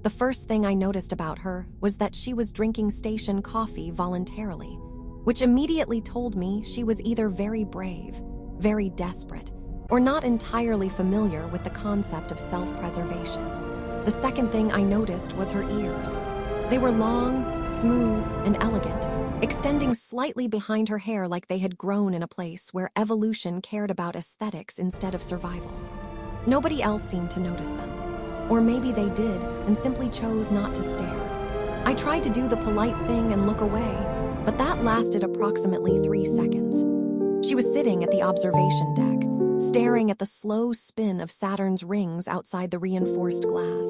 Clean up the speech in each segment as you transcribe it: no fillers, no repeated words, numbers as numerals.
The first thing I noticed about her was that she was drinking station coffee voluntarily, which immediately told me she was either very brave, very desperate, or not entirely familiar with the concept of self-preservation. The second thing I noticed was her ears. They were long, smooth, and elegant, extending slightly behind her hair like they had grown in a place where evolution cared about aesthetics instead of survival. Nobody else seemed to notice them. Or maybe they did and simply chose not to stare. I tried to do the polite thing and look away, but that lasted approximately 3 seconds. She was sitting at the observation deck, staring at the slow spin of Saturn's rings outside the reinforced glass.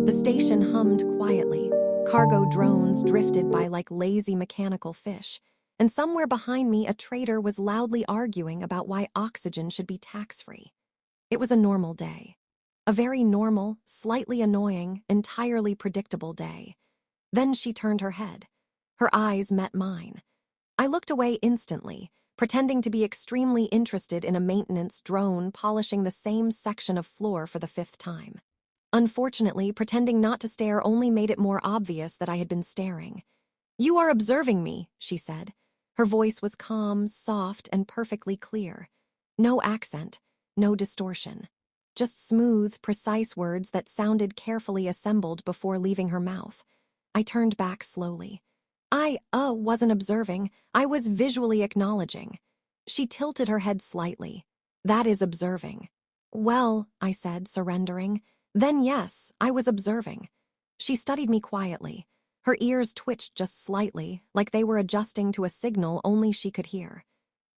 The station hummed quietly. Cargo drones drifted by like lazy mechanical fish, and somewhere behind me a trader was loudly arguing about why oxygen should be tax-free. It was a normal day. A very normal, slightly annoying, entirely predictable day. Then she turned her head. Her eyes met mine. I looked away instantly, pretending to be extremely interested in a maintenance drone polishing the same section of floor for the 5th time. Unfortunately, pretending not to stare only made it more obvious that I had been staring. "You are observing me," she said. Her voice was calm, soft, and perfectly clear. No accent, no distortion. Just smooth, precise words that sounded carefully assembled before leaving her mouth. I turned back slowly. I wasn't observing. I was visually acknowledging. She tilted her head slightly. "That is observing." "Well," I said, surrendering. "Then yes, I was observing." She studied me quietly. Her ears twitched just slightly, like they were adjusting to a signal only she could hear.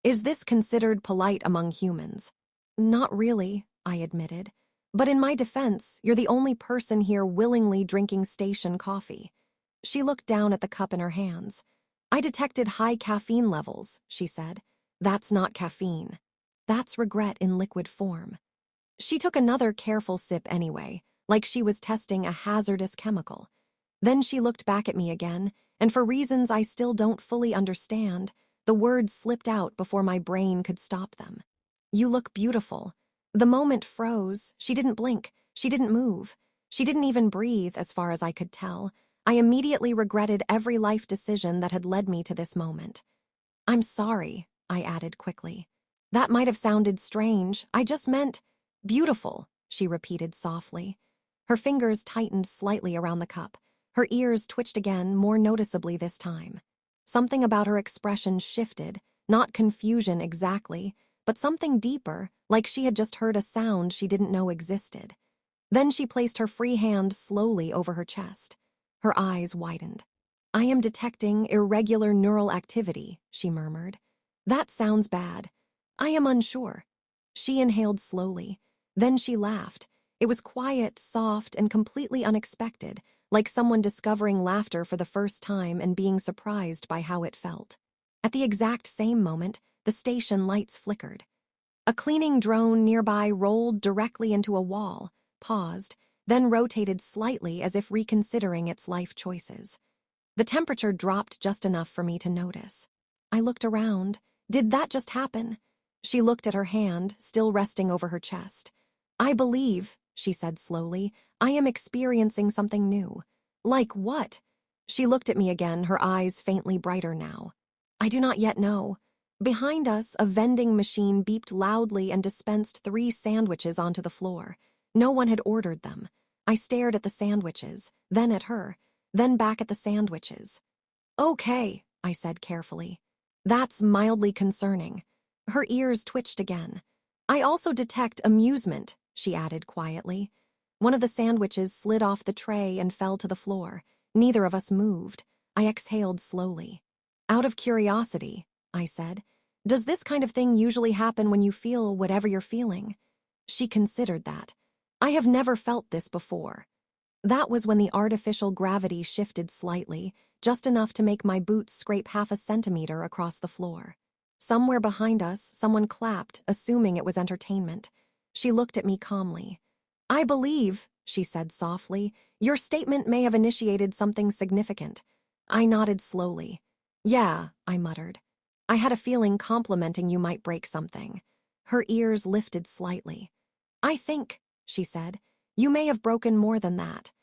"Is this considered polite among humans?" "Not really," I admitted. "But in my defense, you're the only person here willingly drinking station coffee." She looked down at the cup in her hands. "I detected high caffeine levels," she said. "That's not caffeine. That's regret in liquid form." She took another careful sip anyway, like she was testing a hazardous chemical. Then she looked back at me again, and for reasons I still don't fully understand, the words slipped out before my brain could stop them. "You look beautiful." The moment froze. She didn't blink. She didn't move. She didn't even breathe, as far as I could tell. I immediately regretted every life decision that had led me to this moment. "I'm sorry," I added quickly. "That might have sounded strange. I just meant beautiful," she repeated softly. Her fingers tightened slightly around the cup. Her ears twitched again, more noticeably this time. Something about her expression shifted, not confusion exactly, but something deeper, like she had just heard a sound she didn't know existed. Then she placed her free hand slowly over her chest. Her eyes widened. "I am detecting irregular neural activity," she murmured. "That sounds bad. I am unsure." She inhaled slowly. Then she laughed. It was quiet, soft, and completely unexpected, like someone discovering laughter for the first time and being surprised by how it felt. At the exact same moment, the station lights flickered. A cleaning drone nearby rolled directly into a wall, paused, then rotated slightly as if reconsidering its life choices. The temperature dropped just enough for me to notice. I looked around. Did that just happen? She looked at her hand, still resting over her chest. "I believe," she said slowly, "I am experiencing something new." "Like what?" She looked at me again, her eyes faintly brighter now. "I do not yet know." Behind us, a vending machine beeped loudly and dispensed 3 sandwiches onto the floor. No one had ordered them. I stared at the sandwiches, then at her, then back at the sandwiches. "Okay," I said carefully. "That's mildly concerning." Her ears twitched again. "I also detect amusement," she added quietly. One of the sandwiches slid off the tray and fell to the floor. Neither of us moved. I exhaled slowly. "Out of curiosity," I said, "does this kind of thing usually happen when you feel whatever you're feeling?" She considered that. "I have never felt this before." That was when the artificial gravity shifted slightly, just enough to make my boots scrape half a centimeter across the floor. Somewhere behind us, someone clapped, assuming it was entertainment. She looked at me calmly. "I believe," she said softly, "your statement may have initiated something significant." I nodded slowly. "Yeah," I muttered. "I had a feeling complimenting you might break something." Her ears lifted slightly. "I think," she said, "you may have broken more than that."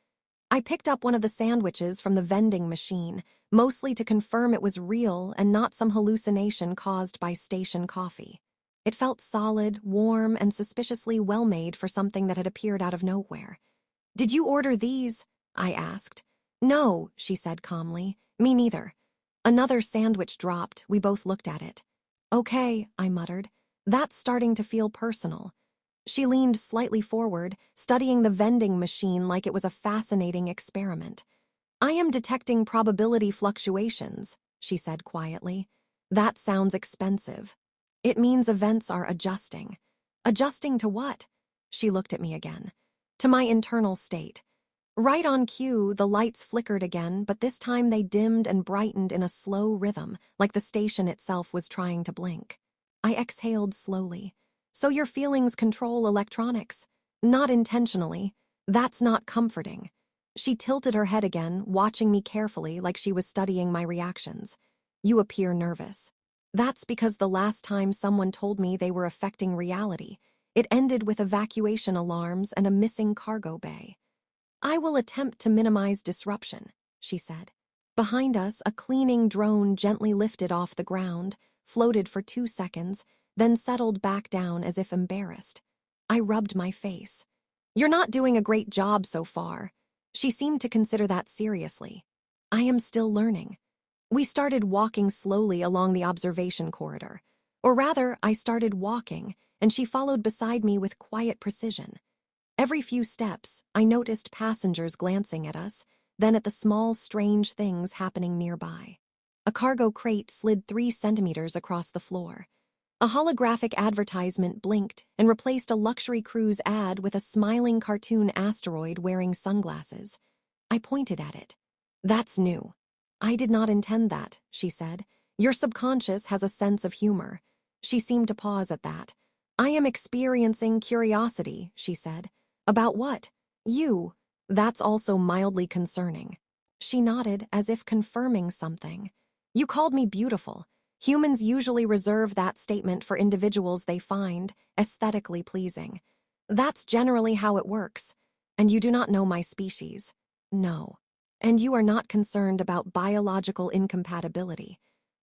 I picked up one of the sandwiches from the vending machine, mostly to confirm it was real and not some hallucination caused by station coffee. It felt solid, warm, and suspiciously well-made for something that had appeared out of nowhere. "Did you order these?" I asked. "No," she said calmly. "Me neither." Another sandwich dropped. We both looked at it. "Okay," I muttered. "That's starting to feel personal." She leaned slightly forward, studying the vending machine like it was a fascinating experiment. "I am detecting probability fluctuations," she said quietly. "That sounds expensive." "It means events are adjusting." "Adjusting to what?" She looked at me again. "To my internal state." Right on cue, the lights flickered again, but this time they dimmed and brightened in a slow rhythm, like the station itself was trying to blink. I exhaled slowly. "So your feelings control electronics?" "Not intentionally. That's not comforting." She tilted her head again, watching me carefully like she was studying my reactions. "You appear nervous." "That's because the last time someone told me they were affecting reality, it ended with evacuation alarms and a missing cargo bay." "I will attempt to minimize disruption," she said. Behind us, a cleaning drone gently lifted off the ground, floated for 2 seconds, then settled back down as if embarrassed. I rubbed my face. "You're not doing a great job so far." She seemed to consider that seriously. "I am still learning." We started walking slowly along the observation corridor. Or rather, I started walking, and she followed beside me with quiet precision. Every few steps, I noticed passengers glancing at us, then at the small, strange things happening nearby. A cargo crate slid 3 centimeters across the floor. A holographic advertisement blinked and replaced a luxury cruise ad with a smiling cartoon asteroid wearing sunglasses. I pointed at it. "That's new." "I did not intend that," she said. "Your subconscious has a sense of humor." She seemed to pause at that. "I am experiencing curiosity," she said. "About what?" "You." "That's also mildly concerning." She nodded, as if confirming something. "You called me beautiful." Humans usually reserve that statement for individuals they find aesthetically pleasing. "That's generally how it works." "And you do not know my species." "No." "And you are not concerned about biological incompatibility."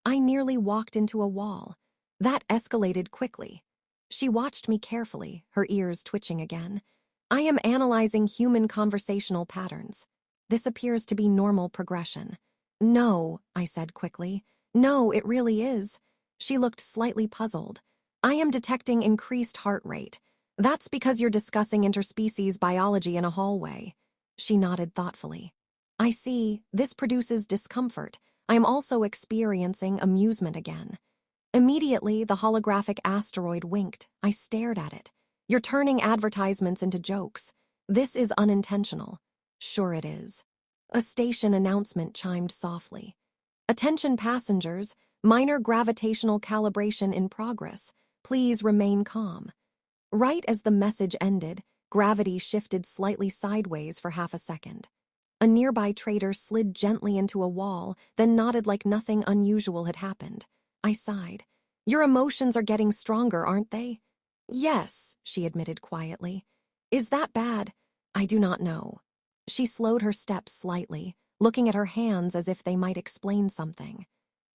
I nearly walked into a wall. That escalated quickly. She watched me carefully, her ears twitching again. "I am analyzing human conversational patterns. This appears to be normal progression." "No," I said quickly. "No, it really is." She looked slightly puzzled. "I am detecting increased heart rate. That's because you're discussing interspecies biology in a hallway." She nodded thoughtfully. "I see. This produces discomfort. I am also experiencing amusement again." Immediately, the holographic asteroid winked. I stared at it. "You're turning advertisements into jokes. This is unintentional." "Sure it is." A station announcement chimed softly. "Attention passengers, minor gravitational calibration in progress. Please remain calm." Right as the message ended, gravity shifted slightly sideways for half a second. A nearby trader slid gently into a wall, then nodded like nothing unusual had happened. I sighed. "Your emotions are getting stronger, aren't they?" "Yes," she admitted quietly. "Is that bad?" "I do not know." She slowed her steps slightly, looking at her hands as if they might explain something.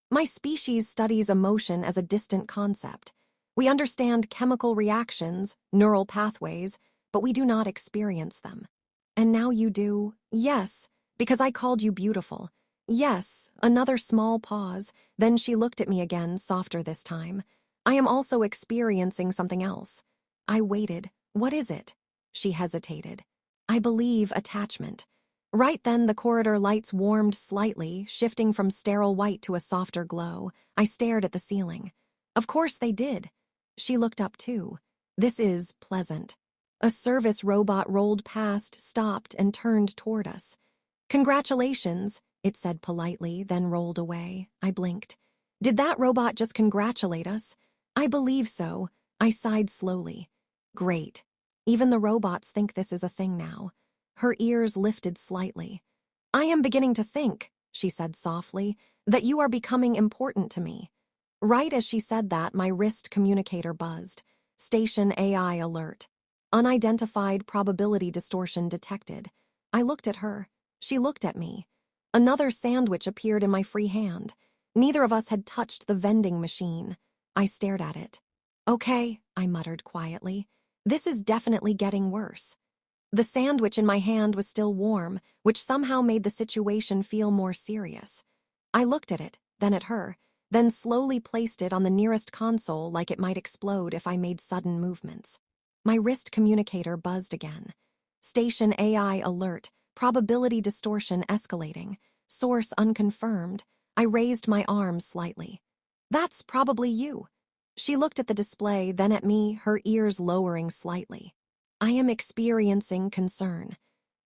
"My species studies emotion as a distant concept. We understand chemical reactions, neural pathways, but we do not experience them." "And now you do?" "Yes, because I called you beautiful." "Yes." Another small pause, then she looked at me again, softer this time. "I am also experiencing something else." I waited. "What is it?" She hesitated. "I believe attachment." Right then, the corridor lights warmed slightly, shifting from sterile white to a softer glow. I stared at the ceiling. Of course they did. She looked up too. "This is pleasant." A service robot rolled past, stopped, and turned toward us. "Congratulations," it said politely, then rolled away. I blinked. "Did that robot just congratulate us?" "I believe so." I sighed slowly. "Great. Even the robots think this is a thing now." Her ears lifted slightly. "I am beginning to think," she said softly, "that you are becoming important to me." Right as she said that, my wrist communicator buzzed. Station AI alert. Unidentified probability distortion detected. I looked at her. She looked at me. Another sandwich appeared in my free hand. Neither of us had touched the vending machine. I stared at it. Okay, I muttered quietly. This is definitely getting worse. The sandwich in my hand was still warm, which somehow made the situation feel more serious. I looked at it, then at her, then slowly placed it on the nearest console like it might explode if I made sudden movements. My wrist communicator buzzed again. Station AI alert, probability distortion escalating, source unconfirmed. I raised my arm slightly. That's probably you. She looked at the display, then at me, her ears lowering slightly. I am experiencing concern.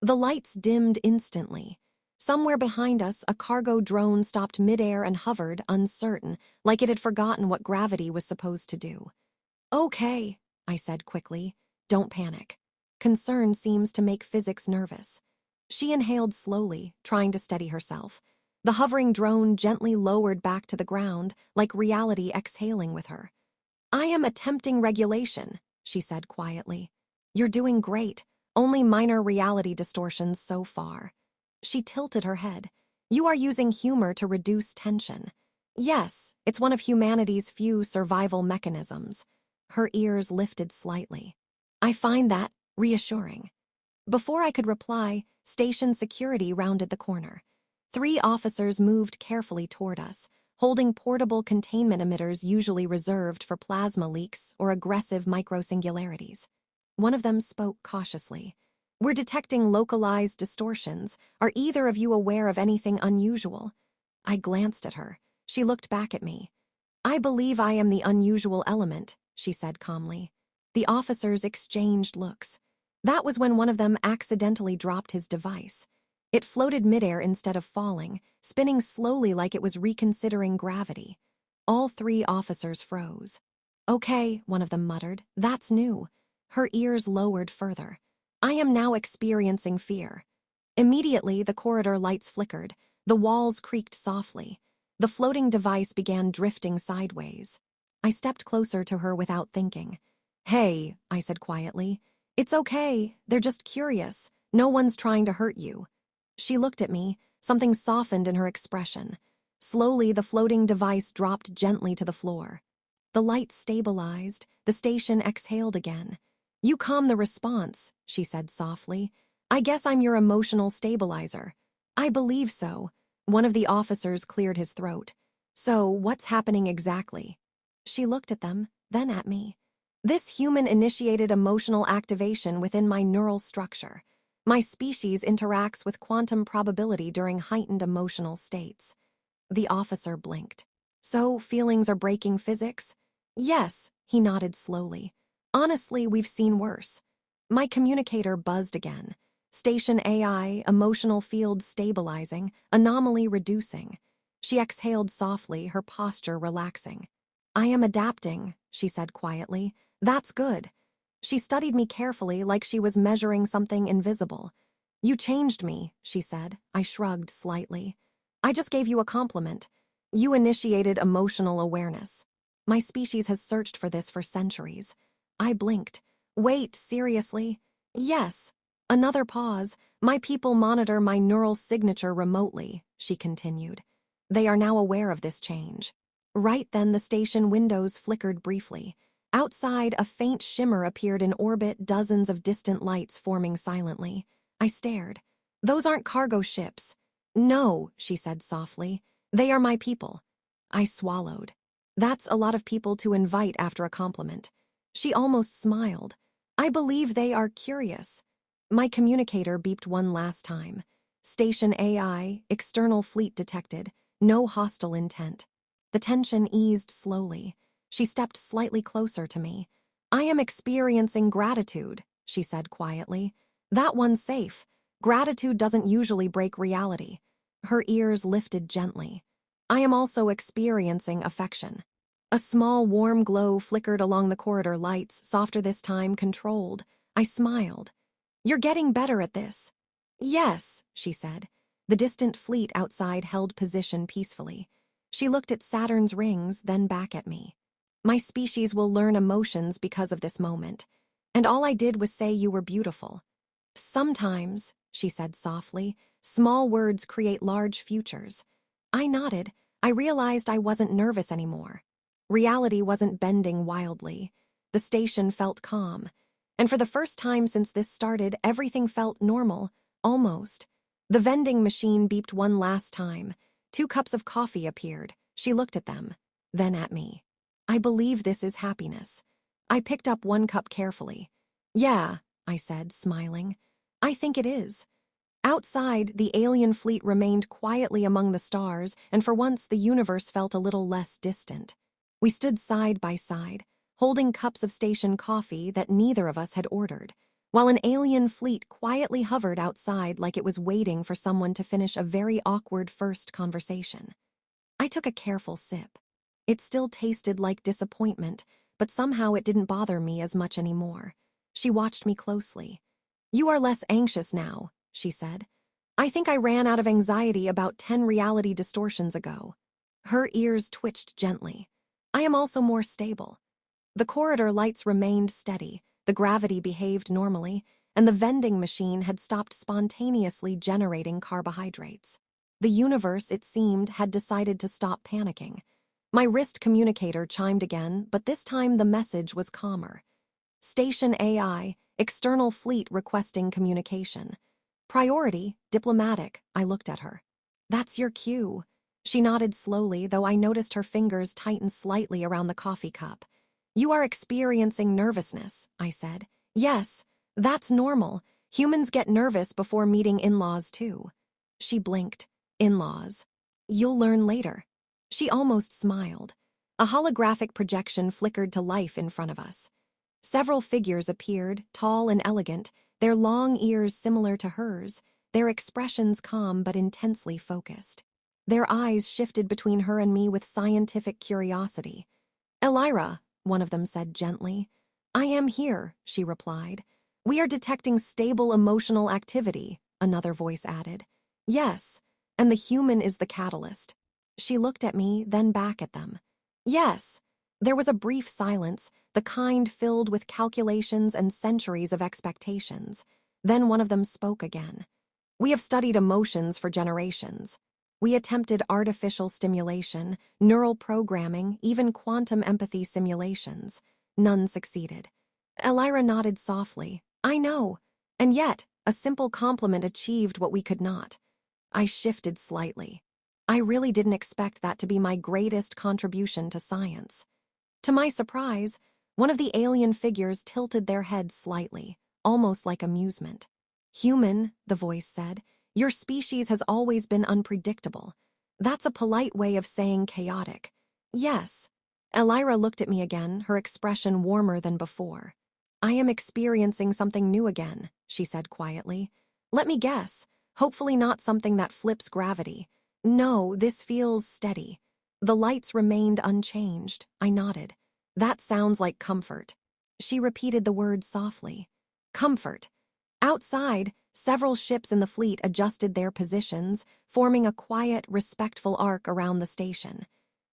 The lights dimmed instantly. Somewhere behind us, a cargo drone stopped midair and hovered, uncertain, like it had forgotten what gravity was supposed to do. Okay, I said quickly. Don't panic. Concern seems to make physics nervous. She inhaled slowly, trying to steady herself. The hovering drone gently lowered back to the ground, like reality exhaling with her. I am attempting regulation, she said quietly. You're doing great. Only minor reality distortions so far. She tilted her head. You are using humor to reduce tension. Yes, it's one of humanity's few survival mechanisms. Her ears lifted slightly. I find that reassuring. Before I could reply, station security rounded the corner. 3 officers moved carefully toward us, holding portable containment emitters usually reserved for plasma leaks or aggressive microsingularities. One of them spoke cautiously. We're detecting localized distortions. Are either of you aware of anything unusual? I glanced at her. She looked back at me. I believe I am the unusual element, she said calmly. The officers exchanged looks. That was when one of them accidentally dropped his device. It floated midair instead of falling, spinning slowly like it was reconsidering gravity. All 3 officers froze. Okay, one of them muttered. That's new. Her ears lowered further. I am now experiencing fear. Immediately, the corridor lights flickered. The walls creaked softly. The floating device began drifting sideways. I stepped closer to her without thinking. Hey, I said quietly. It's okay. They're just curious. No one's trying to hurt you. She looked at me. Something softened in her expression. Slowly, the floating device dropped gently to the floor. The lights stabilized. The station exhaled again. You calm the response, she said softly. I guess I'm your emotional stabilizer. I believe so. One of the officers cleared his throat. So, what's happening exactly? She looked at them, then at me. This human-initiated emotional activation within my neural structure. My species interacts with quantum probability during heightened emotional states. The officer blinked. So, feelings are breaking physics? Yes, he nodded slowly. Honestly, we've seen worse. My communicator buzzed again. Station AI, emotional field stabilizing, anomaly reducing. She exhaled softly, her posture relaxing. I am adapting, she said quietly. That's good. She studied me carefully like she was measuring something invisible. You changed me, she said. I shrugged slightly. I just gave you a compliment. You initiated emotional awareness. My species has searched for this for centuries. I blinked. Wait, seriously? Yes. Another pause. My people monitor my neural signature remotely, she continued. They are now aware of this change. Right then, the station windows flickered briefly. Outside, a faint shimmer appeared in orbit, dozens of distant lights forming silently. I stared. Those aren't cargo ships. No, she said softly. They are my people. I swallowed. That's a lot of people to invite after a compliment. She almost smiled. I believe they are curious. My communicator beeped one last time. Station AI, external fleet detected, no hostile intent. The tension eased slowly. She stepped slightly closer to me. I am experiencing gratitude, she said quietly. That one's safe. Gratitude doesn't usually break reality. Her ears lifted gently. I am also experiencing affection. A small warm glow flickered along the corridor lights, softer this time, controlled. I smiled. You're getting better at this. Yes, she said. The distant fleet outside held position peacefully. She looked at Saturn's rings, then back at me. My species will learn emotions because of this moment. And all I did was say you were beautiful. Sometimes, she said softly. Small words create large futures. I nodded. I realized I wasn't nervous anymore. Reality wasn't bending wildly. The station felt calm. And for the first time since this started, everything felt normal, almost. The vending machine beeped one last time. 2 cups of coffee appeared. She looked at them, then at me. I believe this is happiness. I picked up 1 cup carefully. Yeah, I said, smiling. I think it is. Outside, the alien fleet remained quietly among the stars, and for once the universe felt a little less distant. We stood side by side, holding cups of station coffee that neither of us had ordered, while an alien fleet quietly hovered outside like it was waiting for someone to finish a very awkward first conversation. I took a careful sip. It still tasted like disappointment, but somehow it didn't bother me as much anymore. She watched me closely. You are less anxious now, she said. I think I ran out of anxiety about 10 reality distortions ago. Her ears twitched gently. I am also more stable. The corridor lights remained steady, the gravity behaved normally, and the vending machine had stopped spontaneously generating carbohydrates. The universe, it seemed, had decided to stop panicking. My wrist communicator chimed again, but this time the message was calmer. Station AI, external fleet requesting communication. Priority, diplomatic, I looked at her. That's your cue. She nodded slowly, though I noticed her fingers tighten slightly around the coffee cup. You are experiencing nervousness, I said. Yes, that's normal. Humans get nervous before meeting in-laws too. She blinked. In-laws. You'll learn later. She almost smiled. A holographic projection flickered to life in front of us. Several figures appeared, tall and elegant, their long ears similar to hers, their expressions calm but intensely focused. Their eyes shifted between her and me with scientific curiosity. Elira, one of them said gently. I am here, she replied. We are detecting stable emotional activity, another voice added. Yes, and the human is the catalyst. She looked at me, then back at them. Yes. There was a brief silence, the kind filled with calculations and centuries of expectations. Then one of them spoke again. We have studied emotions for generations. We attempted artificial stimulation, neural programming, even quantum empathy simulations. None succeeded. Elira nodded softly. I know. And yet, a simple compliment achieved what we could not. I shifted slightly. I really didn't expect that to be my greatest contribution to science. To my surprise, one of the alien figures tilted their head slightly, almost like amusement. Human, the voice said, your species has always been unpredictable. That's a polite way of saying chaotic. Yes. Elira looked at me again, her expression warmer than before. I am experiencing something new again, she said quietly. Let me guess. Hopefully not something that flips gravity. No, this feels steady. The lights remained unchanged. I nodded. That sounds like comfort. She repeated the word softly. Comfort. Outside, several ships in the fleet adjusted their positions, forming a quiet, respectful arc around the station.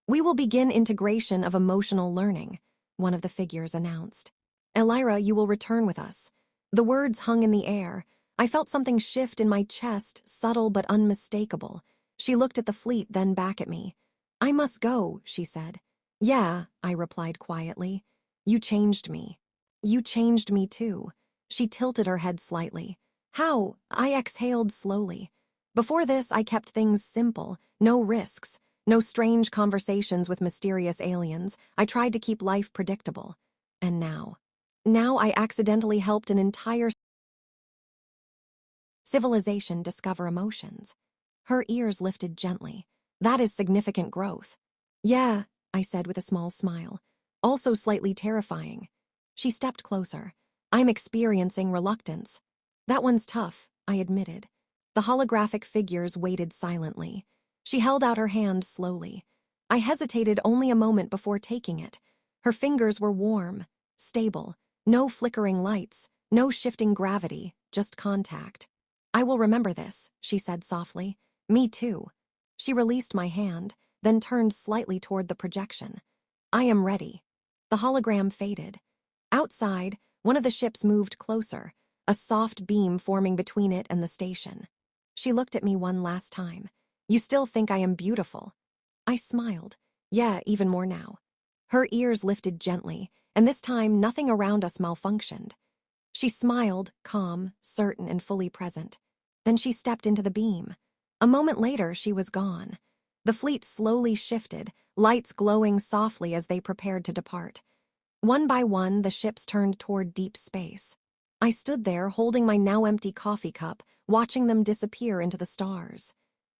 We will begin integration of emotional learning, one of the figures announced. Elira, you will return with us. The words hung in the air. I felt something shift in my chest, subtle but unmistakable. She looked at the fleet, then back at me. I must go, she said. Yeah, I replied quietly. You changed me. You changed me too. She tilted her head slightly. How? I exhaled slowly. Before this, I kept things simple, no risks, no strange conversations with mysterious aliens. I tried to keep life predictable. And now? Now I accidentally helped an entire civilization discover emotions. Her ears lifted gently. That is significant growth. Yeah, I said with a small smile. Also slightly terrifying. She stepped closer. I'm experiencing reluctance. That one's tough, I admitted. The holographic figures waited silently. She held out her hand slowly. I hesitated only a moment before taking it. Her fingers were warm, stable, no flickering lights, no shifting gravity, just contact. I will remember this, she said softly. Me too. She released my hand, then turned slightly toward the projection. I am ready. The hologram faded. Outside, one of the ships moved closer. a soft beam forming between it and the station. She looked at me one last time. "You still think I am beautiful?" I smiled. "Yeah, even more now." Her ears lifted gently, and this time nothing around us malfunctioned. She smiled, calm, certain, and fully present. Then she stepped into the beam. A moment later, she was gone. The fleet slowly shifted, lights glowing softly as they prepared to depart. One by one, the ships turned toward deep space. I stood there, holding my now empty coffee cup, watching them disappear into the stars.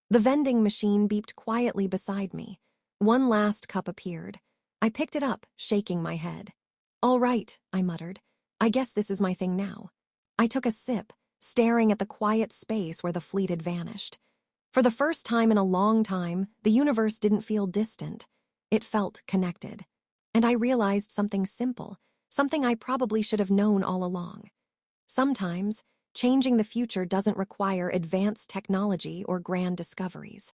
The vending machine beeped quietly beside me. One last cup appeared. I picked it up, shaking my head. "All right," I muttered. "I guess this is my thing now." I took a sip, staring at the quiet space where the fleet had vanished. For the first time in a long time, the universe didn't feel distant. It felt connected. And I realized something simple, something I probably should have known all along. Sometimes, changing the future doesn't require advanced technology or grand discoveries.